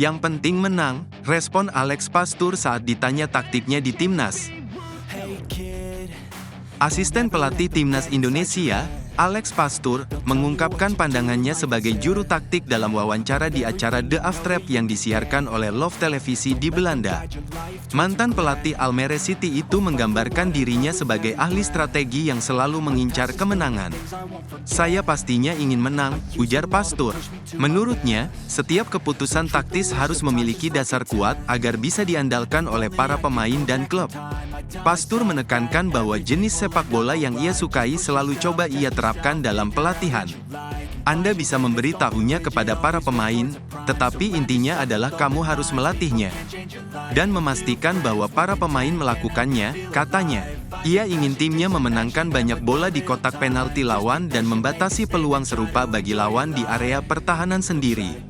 Yang penting menang, respon Alex Pastur saat ditanya taktiknya di timnas. Asisten pelatih timnas Indonesia, Alex Pastur, mengungkapkan pandangannya sebagai juru taktik dalam wawancara di acara The Aftrap yang disiarkan oleh Love Televisi di Belanda. Mantan pelatih Almere City itu menggambarkan dirinya sebagai ahli strategi yang selalu mengincar kemenangan. "Saya pastinya ingin menang," ujar Pastur. Menurutnya, setiap keputusan taktis harus memiliki dasar kuat agar bisa diandalkan oleh para pemain dan klub. Pastur menekankan bahwa jenis sepak bola yang ia sukai selalu coba ia terapkan dalam pelatihan. "Anda bisa memberitahunya kepada para pemain, tetapi intinya adalah kamu harus melatihnya dan memastikan bahwa para pemain melakukannya," katanya. Ia ingin timnya memenangkan banyak bola di kotak penalti lawan dan membatasi peluang serupa bagi lawan di area pertahanan sendiri.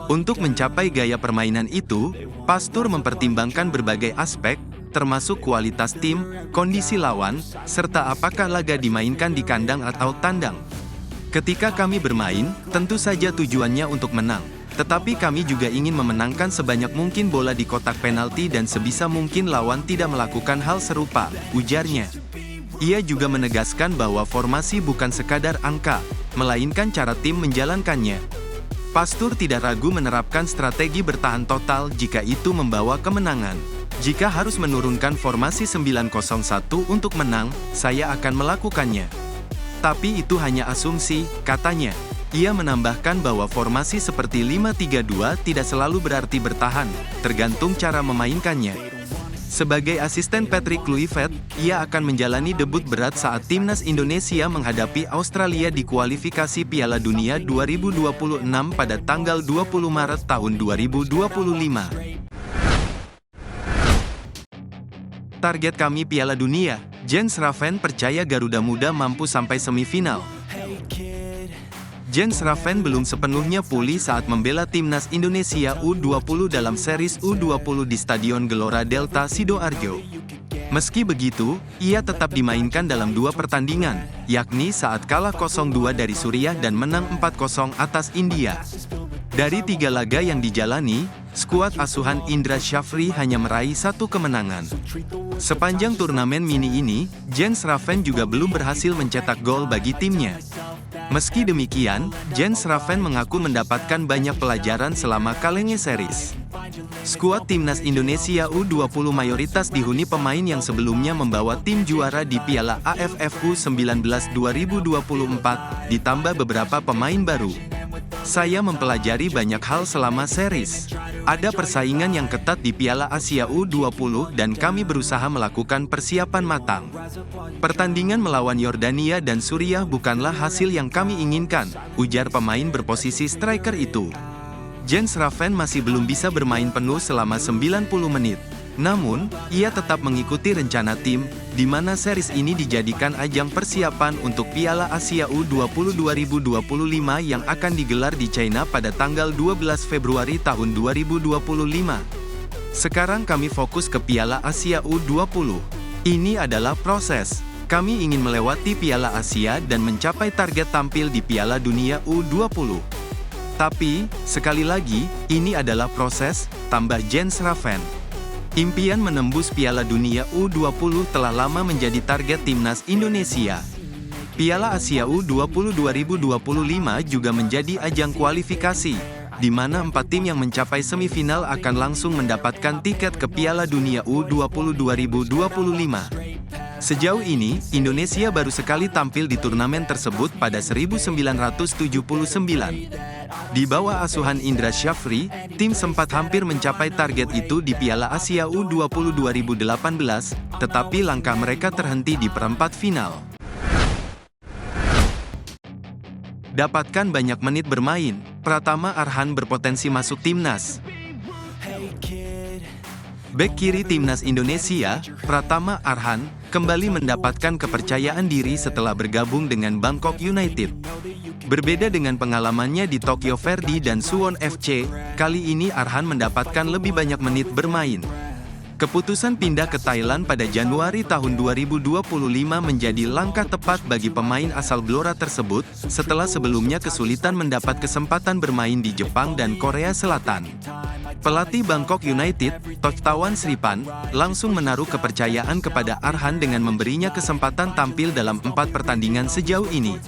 Untuk mencapai gaya permainan itu, Pastur mempertimbangkan berbagai aspek, termasuk kualitas tim, kondisi lawan, serta apakah laga dimainkan di kandang atau tandang. "Ketika kami bermain, tentu saja tujuannya untuk menang. Tetapi kami juga ingin memenangkan sebanyak mungkin bola di kotak penalti dan sebisa mungkin lawan tidak melakukan hal serupa," ujarnya. Ia juga menegaskan bahwa formasi bukan sekadar angka, melainkan cara tim menjalankannya. Pastur tidak ragu menerapkan strategi bertahan total jika itu membawa kemenangan. "Jika harus menurunkan formasi 9-0-1 untuk menang, saya akan melakukannya. Tapi itu hanya asumsi," katanya. Ia menambahkan bahwa formasi seperti 5-3-2 tidak selalu berarti bertahan, tergantung cara memainkannya. Sebagai asisten Patrick Kluivert, ia akan menjalani debut berat saat timnas Indonesia menghadapi Australia di kualifikasi Piala Dunia 2026 pada tanggal 20 Maret tahun 2025. Target kami Piala Dunia, Jens Raven percaya Garuda Muda mampu sampai semifinal. Jens Raven belum sepenuhnya pulih saat membela timnas Indonesia U20 dalam series U20 di Stadion Gelora Delta Sidoarjo. Meski begitu, ia tetap dimainkan dalam 2 pertandingan, yakni saat kalah 0-2 dari Suriah dan menang 4-0 atas India. Dari 3 laga yang dijalani, skuad asuhan Indra Syafri hanya meraih 1 kemenangan. Sepanjang turnamen mini ini, Jens Raven juga belum berhasil mencetak gol bagi timnya. Meski demikian, Jens Raven mengaku mendapatkan banyak pelajaran selama Kalenge Series. Skuad timnas Indonesia U20 mayoritas dihuni pemain yang sebelumnya membawa tim juara di Piala AFF U19 2024, ditambah beberapa pemain baru. "Saya mempelajari banyak hal selama series. Ada persaingan yang ketat di Piala Asia U20 dan kami berusaha melakukan persiapan matang. Pertandingan melawan Yordania dan Suriah bukanlah hasil yang kami inginkan," ujar pemain berposisi striker itu. Jens Raven masih belum bisa bermain penuh selama 90 menit. Namun, ia tetap mengikuti rencana tim, di mana series ini dijadikan ajang persiapan untuk Piala Asia U20 2025 yang akan digelar di China pada tanggal 12 Februari tahun 2025. "Sekarang kami fokus ke Piala Asia U20. Ini adalah proses. Kami ingin melewati Piala Asia dan mencapai target tampil di Piala Dunia U20. Tapi, sekali lagi, ini adalah proses," tambah Jens Raven. Impian menembus Piala Dunia U20 telah lama menjadi target timnas Indonesia. Piala Asia U20 2025 juga menjadi ajang kualifikasi, di mana 4 tim yang mencapai semifinal akan langsung mendapatkan tiket ke Piala Dunia U20 2025. Sejauh ini, Indonesia baru sekali tampil di turnamen tersebut pada 1979. Di bawah asuhan Indra Syafri, tim sempat hampir mencapai target itu di Piala Asia U20 2018, tetapi langkah mereka terhenti di perempat final. Dapatkan banyak menit bermain, Pratama Arhan berpotensi masuk timnas. Bek kiri timnas Indonesia, Pratama Arhan, kembali mendapatkan kepercayaan diri setelah bergabung dengan Bangkok United. Berbeda dengan pengalamannya di Tokyo Verdy dan Suwon FC, kali ini Arhan mendapatkan lebih banyak menit bermain. Keputusan pindah ke Thailand pada Januari tahun 2025 menjadi langkah tepat bagi pemain asal Blora tersebut, setelah sebelumnya kesulitan mendapat kesempatan bermain di Jepang dan Korea Selatan. Pelatih Bangkok United, Tawan Sripan, langsung menaruh kepercayaan kepada Arhan dengan memberinya kesempatan tampil dalam 4 pertandingan sejauh ini.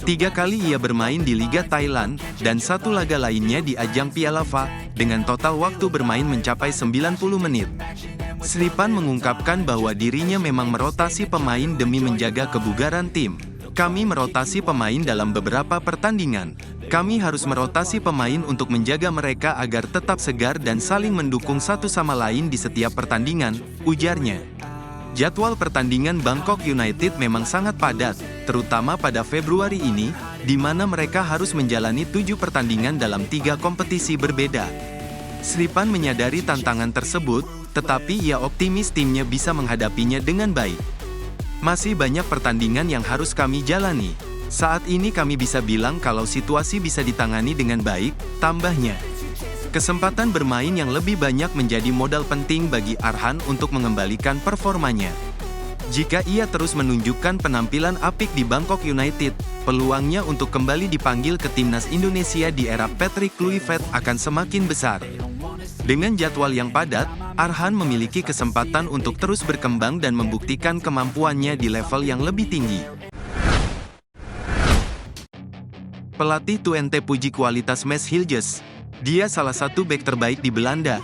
3 kali ia bermain di Liga Thailand, dan 1 laga lainnya di ajang Piala FA, dengan total waktu bermain mencapai 90 menit. Sripan mengungkapkan bahwa dirinya memang merotasi pemain demi menjaga kebugaran tim. Kami merotasi pemain dalam beberapa pertandingan. Kami harus merotasi pemain untuk menjaga mereka agar tetap segar dan saling mendukung satu sama lain di setiap pertandingan, ujarnya. Jadwal pertandingan Bangkok United memang sangat padat, terutama pada Februari ini, di mana mereka harus menjalani 7 pertandingan dalam 3 kompetisi berbeda. Sripan menyadari tantangan tersebut, tetapi ia optimis timnya bisa menghadapinya dengan baik. Masih banyak pertandingan yang harus kami jalani. Saat ini kami bisa bilang kalau situasi bisa ditangani dengan baik, tambahnya. Kesempatan bermain yang lebih banyak menjadi modal penting bagi Arhan untuk mengembalikan performanya. Jika ia terus menunjukkan penampilan apik di Bangkok United, peluangnya untuk kembali dipanggil ke timnas Indonesia di era Patrick Kluivert akan semakin besar. Dengan jadwal yang padat, Arhan memiliki kesempatan untuk terus berkembang dan membuktikan kemampuannya di level yang lebih tinggi. Pelatih Twente puji kualitas Mads Hiljes. Dia salah satu bek terbaik di Belanda.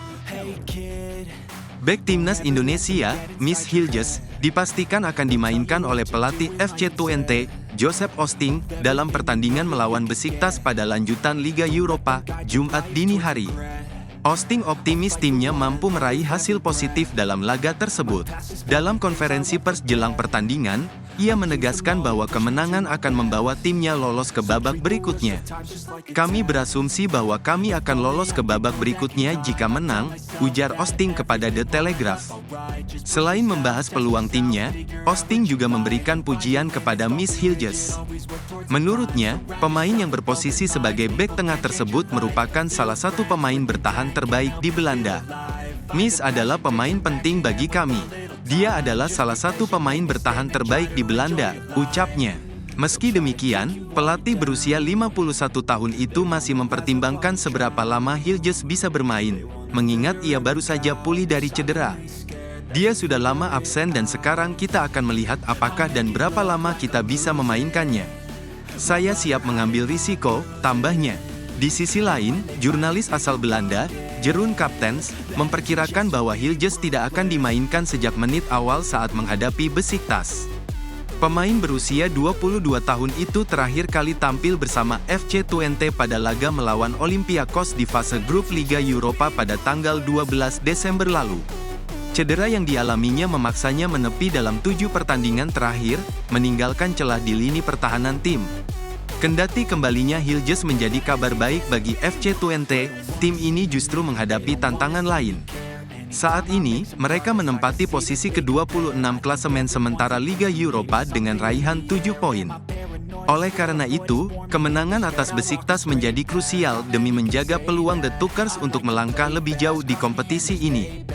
Bek timnas Indonesia, Mads Hiljes, dipastikan akan dimainkan oleh pelatih FC Twente, Joseph Osting, dalam pertandingan melawan Besiktas pada lanjutan Liga Eropa, Jumat dini hari. Osting optimis timnya mampu meraih hasil positif dalam laga tersebut. Dalam konferensi pers jelang pertandingan, ia menegaskan bahwa kemenangan akan membawa timnya lolos ke babak berikutnya. Kami berasumsi bahwa kami akan lolos ke babak berikutnya jika menang, ujar Osting kepada The Telegraph. Selain membahas peluang timnya, Osting juga memberikan pujian kepada Mads Hiljes. Menurutnya, pemain yang berposisi sebagai bek tengah tersebut merupakan salah satu pemain bertahan terbaik di Belanda. Mads adalah pemain penting bagi kami. Dia adalah salah satu pemain bertahan terbaik di Belanda, ucapnya. Meski demikian, pelatih berusia 51 tahun itu masih mempertimbangkan seberapa lama Hiljes bisa bermain, mengingat ia baru saja pulih dari cedera. Dia sudah lama absen dan sekarang kita akan melihat apakah dan berapa lama kita bisa memainkannya. Saya siap mengambil risiko, tambahnya. Di sisi lain, jurnalis asal Belanda, Jeroen Kaptens, memperkirakan bahwa Hiljes tidak akan dimainkan sejak menit awal saat menghadapi Besiktas. Pemain berusia 22 tahun itu terakhir kali tampil bersama FC Twente pada laga melawan Olympiakos di fase grup Liga Eropa pada tanggal 12 Desember lalu. Cedera yang dialaminya memaksanya menepi dalam 7 pertandingan terakhir, meninggalkan celah di lini pertahanan tim. Kendati kembalinya Hiljes menjadi kabar baik bagi FC Twente, tim ini justru menghadapi tantangan lain. Saat ini, mereka menempati posisi ke-26 klasemen sementara Liga Eropa dengan raihan 7 poin. Oleh karena itu, kemenangan atas Besiktas menjadi krusial demi menjaga peluang The Tukkers untuk melangkah lebih jauh di kompetisi ini.